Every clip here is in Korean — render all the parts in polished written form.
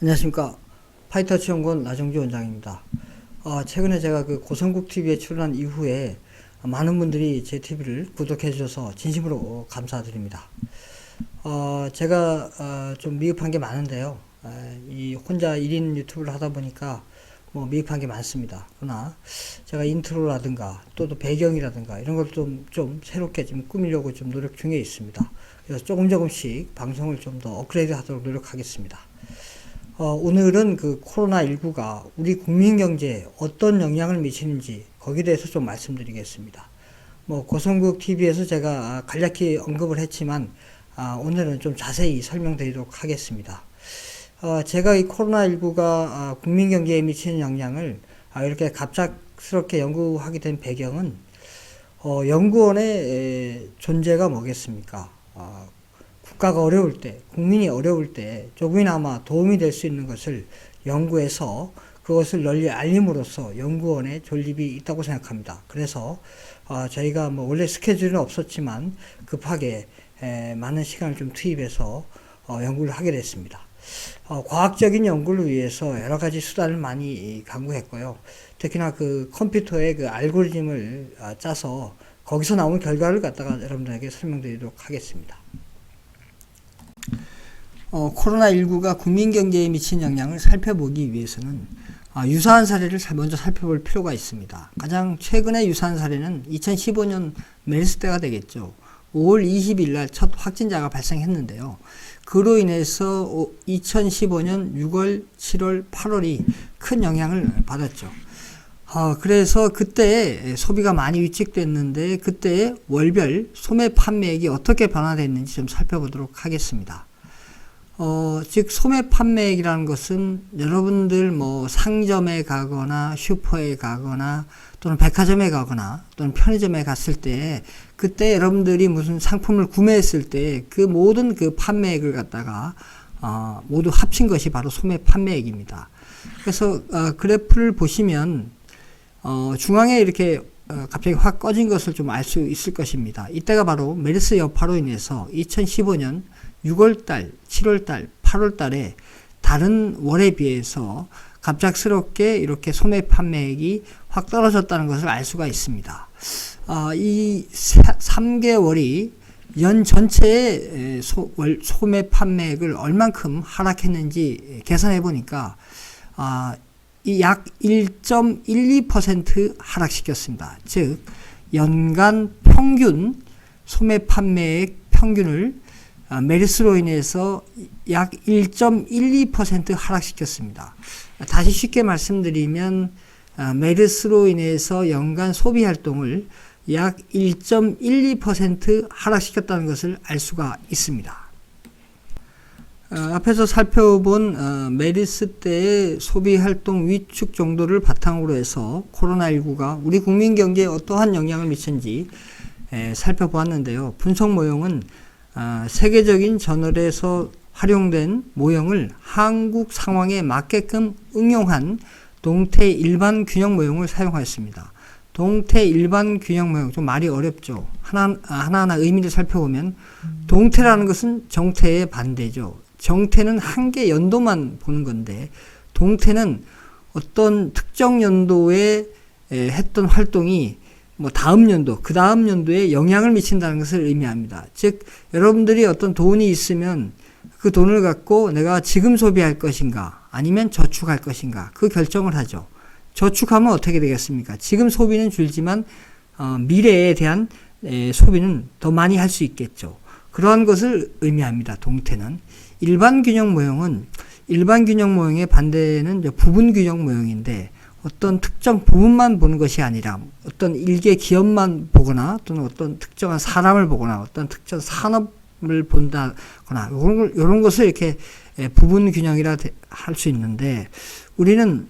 안녕하십니까. 파이터치 연구원 나정주 원장입니다. 최근에 제가 그 고성국 TV에 출연한 이후에 많은 분들이 제 TV를 구독해 주셔서 진심으로 감사드립니다. 제가 좀 미흡한 게 많은데요. 이 혼자 1인 유튜브를 하다 보니까 뭐 미흡한 게 많습니다. 그러나 제가 인트로라든가 또 배경이라든가 이런 걸 좀 새롭게 좀 꾸미려고 좀 노력 중에 있습니다. 그래서 조금씩 방송을 좀 더 업그레이드 하도록 노력하겠습니다. 오늘은 그 코로나19가 우리 국민 경제에 어떤 영향을 미치는지 거기에 대해서 좀 말씀드리겠습니다. 고성국 TV에서 제가 간략히 언급을 했지만, 오늘은 좀 자세히 설명드리도록 하겠습니다. 제가 이 코로나19가 국민 경제에 미치는 영향을 이렇게 갑작스럽게 연구하게 된 배경은, 연구원의 존재가 뭐겠습니까? 국가가 어려울 때, 국민이 어려울 때 조금이나마 도움이 될 수 있는 것을 연구해서 그것을 널리 알림으로써 연구원의 존립이 있다고 생각합니다. 그래서 저희가 원래 스케줄은 없었지만 급하게 많은 시간을 좀 투입해서 연구를 하게 됐습니다. 과학적인 연구를 위해서 여러 가지 수단을 많이 강구했고요. 특히나 그 컴퓨터의 그 알고리즘을 짜서 거기서 나온 결과를 갖다가 여러분들에게 설명드리도록 하겠습니다. 코로나19가 국민 경제에 미친 영향을 살펴보기 위해서는 유사한 사례를 먼저 살펴볼 필요가 있습니다. 가장 최근의 유사한 사례는 2015년 메르스 때가 되겠죠. 5월 20일 날 첫 확진자가 발생했는데요. 그로 인해서 2015년 6월, 7월, 8월이 큰 영향을 받았죠. 그래서 그때 소비가 많이 위축됐는데 그때 월별 소매 판매액이 어떻게 변화됐는지 좀 살펴보도록 하겠습니다. 즉 소매 판매액이라는 것은 여러분들 상점에 가거나 슈퍼에 가거나 또는 백화점에 가거나 또는 편의점에 갔을 때 그때 여러분들이 무슨 상품을 구매했을 때 그 모든 그 판매액을 갖다가 모두 합친 것이 바로 소매 판매액입니다. 그래서 그래프를 보시면 중앙에 이렇게 갑자기 확 꺼진 것을 좀 알 수 있을 것입니다. 이때가 바로 메르스 여파로 인해서 2015년 6월달, 7월달, 8월달에 다른 월에 비해서 갑작스럽게 이렇게 소매 판매액이 확 떨어졌다는 것을 알 수가 있습니다. 이 3개월이 연 전체의 소매 판매액을 얼만큼 하락했는지 계산해 보니까 이 약 1.12% 하락시켰습니다. 즉 연간 평균 소매 판매액 평균을 메르스로 인해서 약 1.12% 하락시켰습니다. 다시 쉽게 말씀드리면 메르스로 인해서 연간 소비 활동을 약 1.12% 하락시켰다는 것을 알 수가 있습니다. 앞에서 살펴본 메르스 때의 소비활동 위축 정도를 바탕으로 해서 코로나19가 우리 국민 경제에 어떠한 영향을 미쳤는지 살펴보았는데요. 분석 모형은 세계적인 저널에서 활용된 모형을 한국 상황에 맞게끔 응용한 동태 일반 균형 모형을 사용하였습니다. 동태 일반 균형 모형, 좀 말이 어렵죠. 하나하나 의미를 살펴보면 동태라는 것은 정태의 반대죠. 정태는 한계 연도만 보는 건데 동태는 어떤 특정 연도에 했던 활동이 다음 연도, 그 다음 연도에 영향을 미친다는 것을 의미합니다. 즉, 여러분들이 어떤 돈이 있으면 그 돈을 갖고 내가 지금 소비할 것인가, 아니면 저축할 것인가, 그 결정을 하죠. 저축하면 어떻게 되겠습니까? 지금 소비는 줄지만, 미래에 대한 소비는 더 많이 할 수 있겠죠. 그러한 것을 의미합니다. 동태는. 일반 균형 모형의 반대는 부분 균형 모형인데, 어떤 특정 부분만 보는 것이 아니라 어떤 일개 기업만 보거나 또는 어떤 특정한 사람을 보거나 어떤 특정 산업을 본다거나 이런 것을 이렇게 부분 균형이라 할 수 있는데 우리는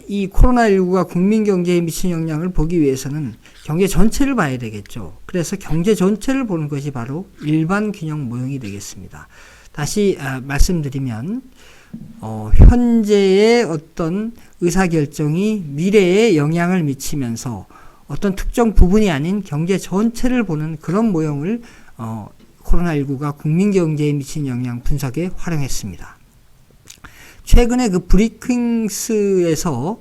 이 코로나19가 국민 경제에 미친 영향을 보기 위해서는 경제 전체를 봐야 되겠죠. 그래서 경제 전체를 보는 것이 바로 일반 균형 모형이 되겠습니다. 다시 말씀드리면 현재의 어떤 의사결정이 미래에 영향을 미치면서 어떤 특정 부분이 아닌 경제 전체를 보는 그런 모형을 코로나19가 국민경제에 미친 영향 분석에 활용했습니다. 최근에 그 브리킹스에서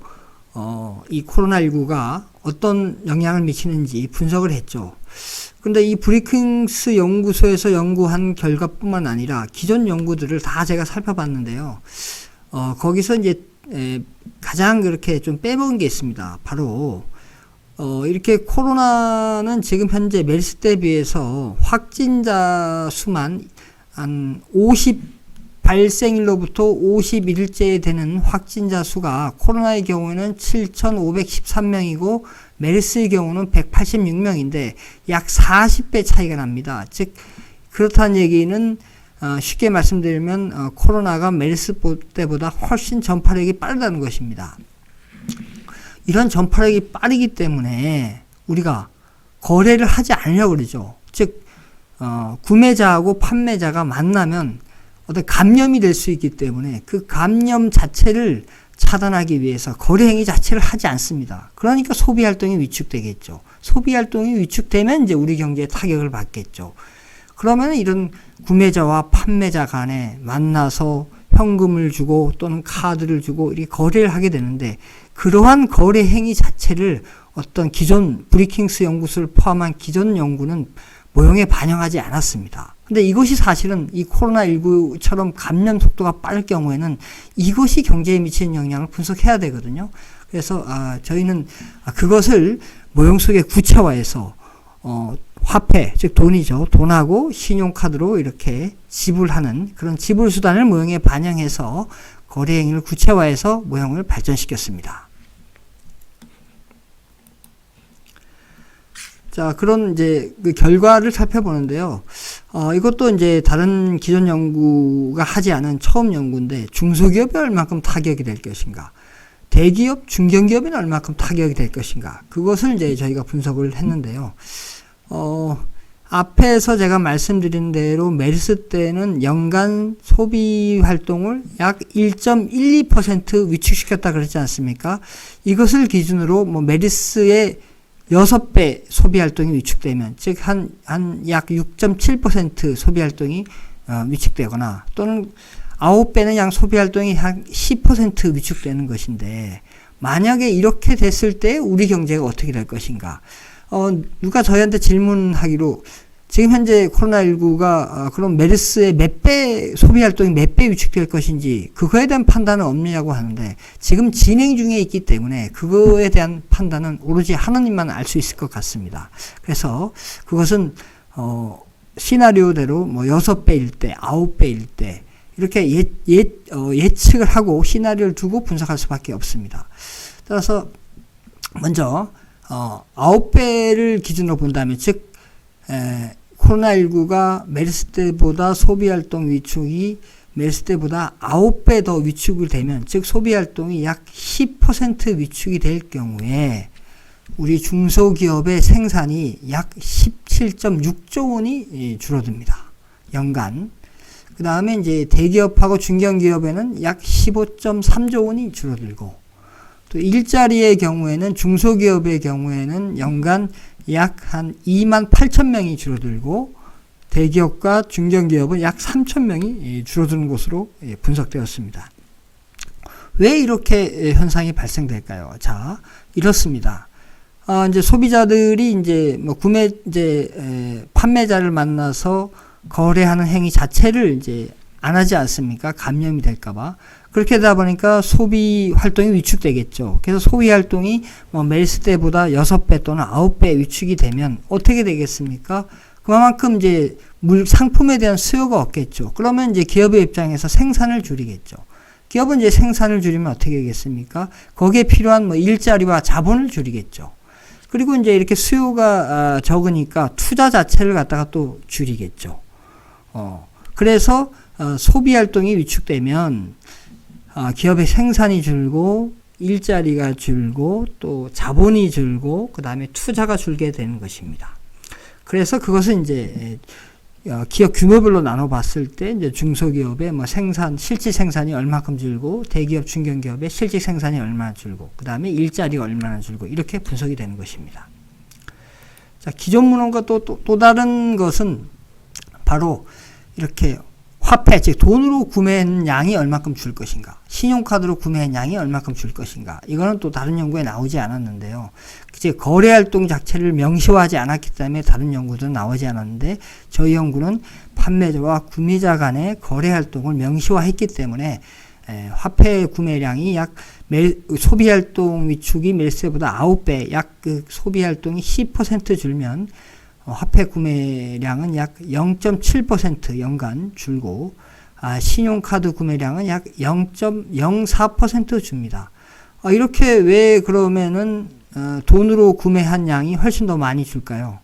이 코로나19가 어떤 영향을 미치는지 분석을 했죠. 근데 이 브리킹스 연구소에서 연구한 결과뿐만 아니라 기존 연구들을 다 제가 살펴봤는데요. 거기서 이제 가장 그렇게 좀 빼먹은 게 있습니다. 바로 이렇게 코로나는 지금 현재 메르스 때에 비해서 확진자 수만 한 발생일로부터 51일째 되는 확진자 수가 코로나의 경우에는 7,513명이고 메르스의 경우는 186명인데 약 40배 차이가 납니다. 즉 그렇다는 얘기는 쉽게 말씀드리면 코로나가 메르스 때보다 훨씬 전파력이 빠르다는 것입니다. 이런 전파력이 빠르기 때문에 우리가 거래를 하지 않으려고 그러죠. 즉 구매자하고 판매자가 만나면 어떤 감염이 될 수 있기 때문에 그 감염 자체를 차단하기 위해서 거래 행위 자체를 하지 않습니다. 그러니까 소비 활동이 위축되겠죠. 소비 활동이 위축되면 이제 우리 경제에 타격을 받겠죠. 그러면 이런 구매자와 판매자 간에 만나서 현금을 주고 또는 카드를 주고 이렇게 거래를 하게 되는데 그러한 거래 행위 자체를 어떤 기존 브리킹스 연구소를 포함한 기존 연구는 모형에 반영하지 않았습니다. 근데 이것이 사실은 이 코로나19처럼 감염 속도가 빠를 경우에는 이것이 경제에 미치는 영향을 분석해야 되거든요. 그래서 저희는 그것을 모형 속에 구체화해서 화폐, 즉 돈이죠. 돈하고 신용카드로 이렇게 지불하는 그런 지불 수단을 모형에 반영해서 거래 행위를 구체화해서 모형을 발전시켰습니다. 자, 그런 이제 그 결과를 살펴보는데요. 이것도 이제 다른 기존 연구가 하지 않은 처음 연구인데 중소기업에 얼마큼 타격이 될 것인가, 대기업, 중견기업에는 얼마큼 타격이 될 것인가, 그것을 이제 저희가 분석을 했는데요. 앞에서 제가 말씀드린 대로 메르스 때는 연간 소비 활동을 약 1.12% 위축시켰다 그랬지 않습니까? 이것을 기준으로 메르스의 6배 소비 활동이 위축되면, 즉 한 약 6.7% 소비 활동이 위축되거나 또는 9배는 양 소비 활동이 한 10% 위축되는 것인데, 만약에 이렇게 됐을 때 우리 경제가 어떻게 될 것인가? 누가 저희한테 질문하기로 지금 현재 코로나19가 그럼 메르스의 몇 배 소비 활동이 몇 배 위축될 것인지 그거에 대한 판단은 없느냐고 하는데, 지금 진행 중에 있기 때문에 그거에 대한 판단은 오로지 하나님만 알 수 있을 것 같습니다. 그래서 그것은 시나리오대로 6배일 때, 9배일 때 이렇게 예측을 하고 시나리오를 두고 분석할 수밖에 없습니다. 따라서 먼저 9배를 기준으로 본다면, 즉 코로나19가 메르스 때보다 소비활동 위축이 메르스 때보다 9배 더 위축이 되면, 즉 소비활동이 약 10% 위축이 될 경우에 우리 중소기업의 생산이 약 17.6조 원이 줄어듭니다. 연간. 그 다음에 이제 대기업하고 중견기업에는 약 15.3조 원이 줄어들고, 또 일자리의 경우에는 중소기업의 경우에는 연간 약 한 2만 8천 명이 줄어들고, 대기업과 중견기업은 약 3천 명이 줄어드는 것으로 분석되었습니다. 왜 이렇게 현상이 발생될까요? 자, 이렇습니다. 이제 소비자들이 이제 판매자를 만나서 거래하는 행위 자체를 이제 안 하지 않습니까? 감염이 될까봐. 그렇게 하다 보니까 소비 활동이 위축되겠죠. 그래서 소비 활동이 메르스 때보다 6배 또는 9배 위축이 되면 어떻게 되겠습니까? 그만큼 이제 상품에 대한 수요가 없겠죠. 그러면 이제 기업의 입장에서 생산을 줄이겠죠. 기업은 이제 생산을 줄이면 어떻게 되겠습니까? 거기에 필요한 일자리와 자본을 줄이겠죠. 그리고 이제 이렇게 수요가 적으니까 투자 자체를 갖다가 또 줄이겠죠. 그래서 소비 활동이 위축되면 기업의 생산이 줄고 일자리가 줄고 또 자본이 줄고 그 다음에 투자가 줄게 되는 것입니다. 그래서 그것은 이제 기업 규모별로 나눠봤을 때 이제 중소기업의 실질 생산이 얼마큼 줄고 대기업 중견기업의 실질 생산이 얼마나 줄고 그 다음에 일자리가 얼마나 줄고 이렇게 분석이 되는 것입니다. 자, 기존 문헌과 또 다른 것은 바로 이렇게 화폐, 즉 돈으로 구매한 양이 얼마큼 줄 것인가, 신용카드로 구매한 양이 얼마큼 줄 것인가, 이거는 또 다른 연구에 나오지 않았는데요. 이제 거래활동 자체를 명시화하지 않았기 때문에 다른 연구도 나오지 않았는데, 저희 연구는 판매자와 구매자 간의 거래활동을 명시화했기 때문에 화폐 구매량이 약 소비활동 위축이 매수세보다 9배, 약 그 소비활동이 10% 줄면 화폐 구매량은 약 0.7% 연간 줄고, 신용카드 구매량은 약 0.04% 줍니다. 이렇게 왜 그러면은 돈으로 구매한 양이 훨씬 더 많이 줄까요?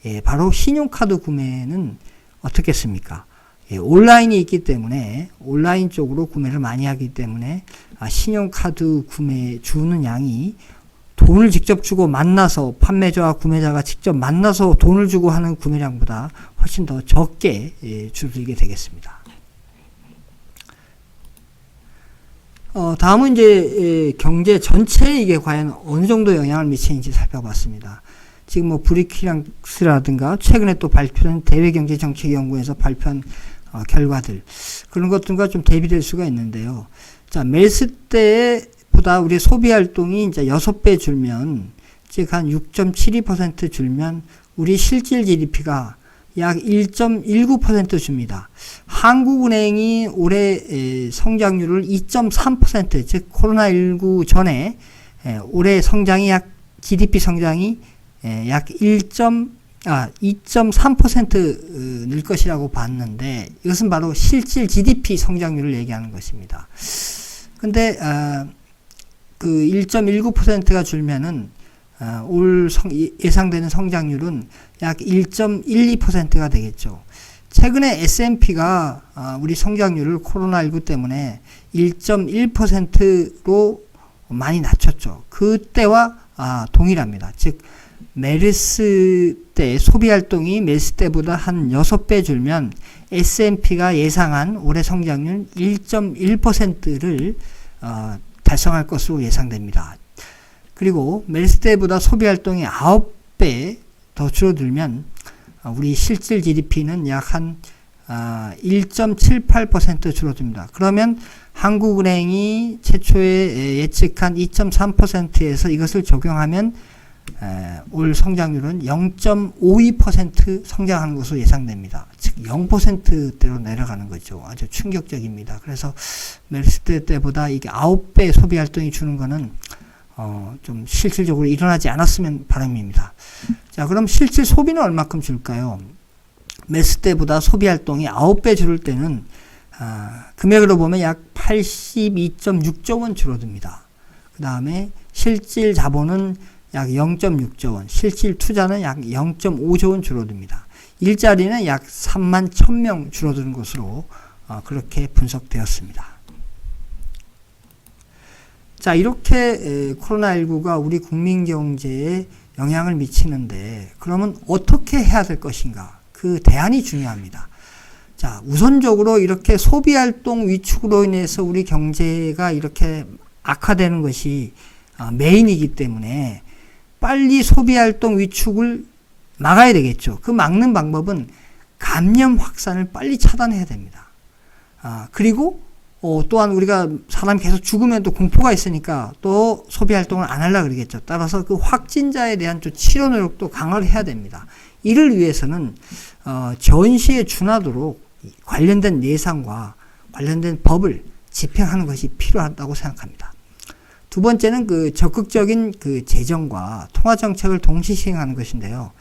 예, 바로 신용카드 구매는 어떻겠습니까? 예, 온라인이 있기 때문에, 온라인 쪽으로 구매를 많이 하기 때문에 신용카드 구매 주는 양이 돈을 직접 주고 만나서, 판매자와 구매자가 직접 만나서 돈을 주고 하는 구매량보다 훨씬 더 적게 줄이게 되겠습니다. 다음은 이제 경제 전체에 이게 과연 어느 정도 영향을 미치는지 살펴봤습니다. 지금 뭐 브리킹스라든가 최근에 또 발표된 대외경제정책연구에서 발표한 결과들, 그런 것들과 좀 대비될 수가 있는데요. 자, 메르스 때보다 우리 소비활동이 이제 6배 줄면, 즉 한 6.72% 줄면 우리 실질 GDP가 약 1.19% 줍니다. 한국은행이 올해 성장률을 2.3%, 즉 코로나19 전에 올해 성장이 GDP 성장이 약 2.3% 늘 것이라고 봤는데, 이것은 바로 실질 GDP 성장률을 얘기하는 것입니다. 근데 그 1.19%가 줄면은 올 예상되는 성장률은 약 1.12%가 되겠죠. 최근에 S&P가 우리 성장률을 코로나19 때문에 1.1%로 많이 낮췄죠. 그때와 동일합니다. 즉 메르스 때 소비활동이 메르스 때보다 한 6배 줄면 S&P가 예상한 올해 성장률 1.1%를 달성할 것으로 예상됩니다. 그리고 메르스 때보다 소비활동이 9배 더 줄어들면 우리 실질 GDP는 약 한 1.78% 줄어듭니다. 그러면 한국은행이 최초에 예측한 2.3%에서 이것을 적용하면 올 성장률은 0.52% 성장하는 것으로 예상됩니다. 즉 0%대로 내려가는 거죠. 아주 충격적입니다. 그래서 메르스 때보다 이게 9배 소비활동이 주는 거는 좀 실질적으로 일어나지 않았으면 바람입니다. 자, 그럼 실질 소비는 얼마큼 줄까요? 메르스 때보다 소비활동이 9배 줄을 때는 금액으로 보면 약 82.6조 원 줄어듭니다. 그 다음에 실질 자본은 약 0.6조 원, 실질 투자는 약 0.5조 원 줄어듭니다. 일자리는 약 3만 1000명 줄어드는 것으로 그렇게 분석되었습니다. 자, 이렇게 코로나19가 우리 국민 경제에 영향을 미치는데, 그러면 어떻게 해야 될 것인가? 그 대안이 중요합니다. 자, 우선적으로 이렇게 소비활동 위축으로 인해서 우리 경제가 이렇게 악화되는 것이 메인이기 때문에 빨리 소비활동 위축을 막아야 되겠죠. 그 막는 방법은 감염 확산을 빨리 차단해야 됩니다. 그리고 또한 우리가 사람이 계속 죽으면 또 공포가 있으니까 또 소비활동을 안 하려고 그러겠죠. 따라서 그 확진자에 대한 좀 치료 노력도 강화를 해야 됩니다. 이를 위해서는 전시에 준하도록 관련된 예산과 관련된 법을 집행하는 것이 필요하다고 생각합니다. 두 번째는 그 적극적인 그 재정과 통화 정책을 동시 시행하는 것인데요.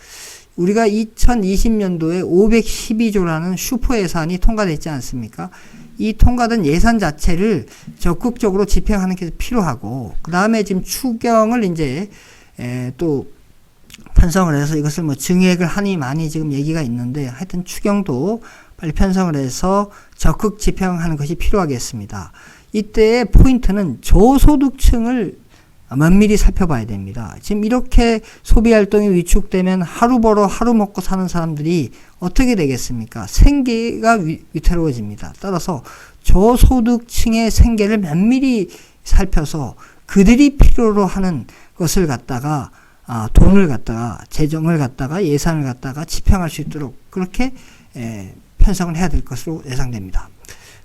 우리가 2020년도에 512조라는 슈퍼 예산이 통과됐지 않습니까? 이 통과된 예산 자체를 적극적으로 집행하는 게 필요하고, 그 다음에 지금 추경을 이제 또 편성을 해서 이것을 뭐 증액을 하니 많이 지금 얘기가 있는데, 하여튼 추경도 빨리 편성을 해서 적극 집행하는 것이 필요하겠습니다. 이때의 포인트는 저소득층을 면밀히 살펴봐야 됩니다. 지금 이렇게 소비활동이 위축되면 하루 벌어 하루 먹고 사는 사람들이 어떻게 되겠습니까? 생계가 위태로워집니다. 따라서 저소득층의 생계를 면밀히 살펴서 그들이 필요로 하는 것을 갖다가 돈을 갖다가 재정을 갖다가 예산을 갖다가 집행할 수 있도록 그렇게 편성을 해야 될 것으로 예상됩니다.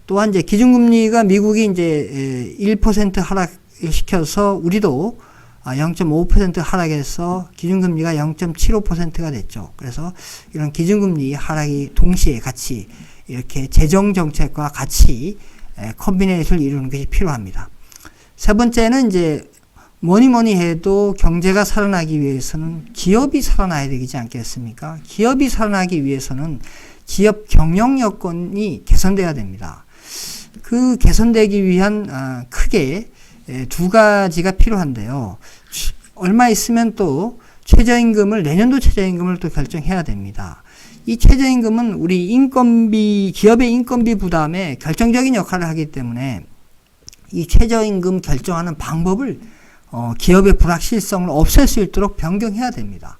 또한 이제 기준금리가 미국이 이제 1% 하락시켜서 우리도 0.5% 하락해서 기준금리가 0.75%가 됐죠. 그래서 이런 기준금리 하락이 동시에 같이 이렇게 재정정책과 같이 컨비네이션을 이루는 것이 필요합니다. 세 번째는 이제 뭐니 해도 경제가 살아나기 위해서는 기업이 살아나야 되지 않겠습니까? 기업이 살아나기 위해서는 기업 경영 여건이 개선돼야 됩니다. 그 개선되기 위한 크게 두 가지가 필요한데요. 얼마 있으면 또 최저임금을 내년도 최저임금을 또 결정해야 됩니다. 이 최저임금은 우리 기업의 인건비 부담에 결정적인 역할을 하기 때문에 이 최저임금 결정하는 방법을 기업의 불확실성을 없앨 수 있도록 변경해야 됩니다.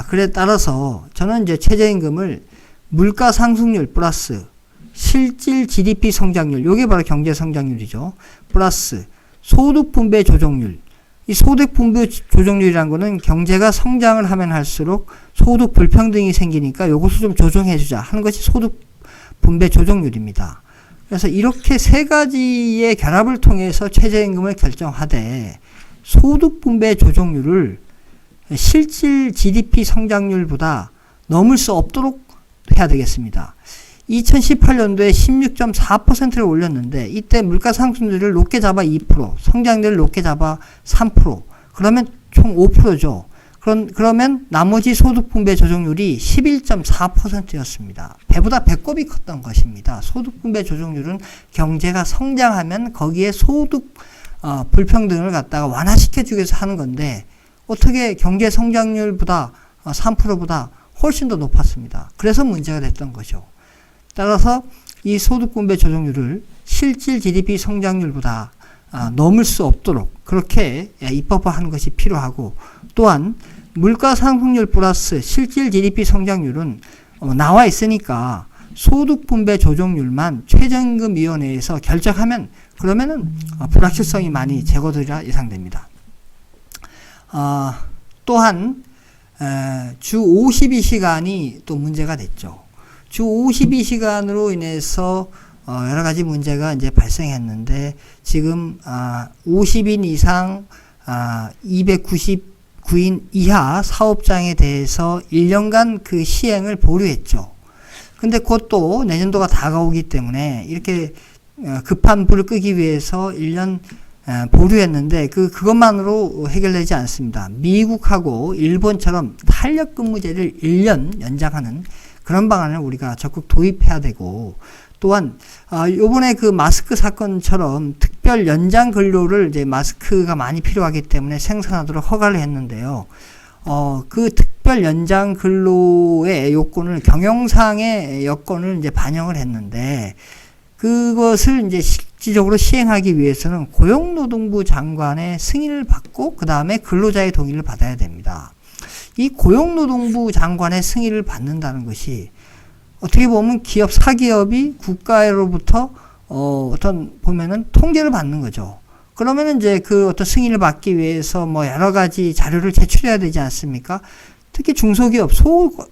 그래 따라서 저는 이제 최저임금을 물가 상승률 플러스 실질 GDP 성장률, 요게 바로 경제 성장률이죠. 플러스 소득 분배 조정률. 이 소득 분배 조정률이라는 거는 경제가 성장을 하면 할수록 소득 불평등이 생기니까 요것을 좀 조정해 주자 하는 것이 소득 분배 조정률입니다. 그래서 이렇게 세 가지의 결합을 통해서 최저임금을 결정하되 소득 분배 조정률을 실질 GDP 성장률보다 넘을 수 없도록 해야 되겠습니다. 2018년도에 16.4%를 올렸는데 이때 물가 상승률을 높게 잡아 2%, 성장률을 높게 잡아 3%, 그러면 총 5%죠. 그러면 나머지 소득 분배 조정률이 11.4%였습니다. 배보다 배꼽이 컸던 것입니다. 소득 분배 조정률은 경제가 성장하면 거기에 소득 불평등을 갖다가 완화시켜주기 위해서 하는 건데 어떻게 경제 성장률보다 3%보다 훨씬 더 높았습니다. 그래서 문제가 됐던 거죠. 따라서 이 소득 분배 조정률을 실질 GDP 성장률보다 넘을 수 없도록 그렇게 입법화하는 것이 필요하고, 또한 물가 상승률 플러스 실질 GDP 성장률은 나와 있으니까 소득 분배 조정률만 최저임금위원회에서 결정하면 그러면은 불확실성이 많이 제거되리라 예상됩니다. 또한 주 52시간이 또 문제가 됐죠. 주 52시간으로 인해서 여러 가지 문제가 이제 발생했는데 지금 50인 이상 299인 이하 사업장에 대해서 1년간 그 시행을 보류했죠. 근데 그것도 내년도가 다가오기 때문에 이렇게 급한 불을 끄기 위해서 1년 보류했는데 그것만으로 해결되지 않습니다. 미국하고 일본처럼 탄력근무제를 1년 연장하는 그런 방안을 우리가 적극 도입해야 되고, 또한 요번에 그 마스크 사건처럼 특별 연장 근로를 이제 마스크가 많이 필요하기 때문에 생산하도록 허가를 했는데요. 그 특별 연장 근로의 요건을 경영상의 여건을 이제 반영을 했는데 그것을 이제 실질적으로 시행하기 위해서는 고용노동부 장관의 승인을 받고 그 다음에 근로자의 동의를 받아야 됩니다. 이 고용노동부 장관의 승인을 받는다는 것이 어떻게 보면 사기업이 국가로부터 보면은 통제를 받는 거죠. 그러면은 이제 그 어떤 승인을 받기 위해서 뭐 여러 가지 자료를 제출해야 되지 않습니까? 특히 중소기업,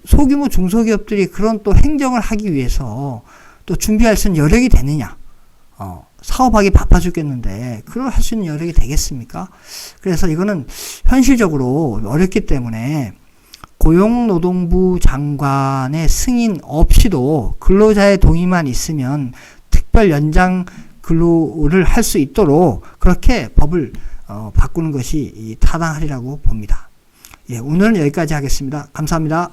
소규모 중소기업들이 그런 또 행정을 하기 위해서 또 준비할 수 있는 여력이 되느냐? 사업하기 바빠 죽겠는데 그걸 할 수 있는 여력이 되겠습니까? 그래서 이거는 현실적으로 어렵기 때문에 고용노동부 장관의 승인 없이도 근로자의 동의만 있으면 특별 연장 근로를 할 수 있도록 그렇게 법을 바꾸는 것이 타당하리라고 봅니다. 예, 오늘은 여기까지 하겠습니다. 감사합니다.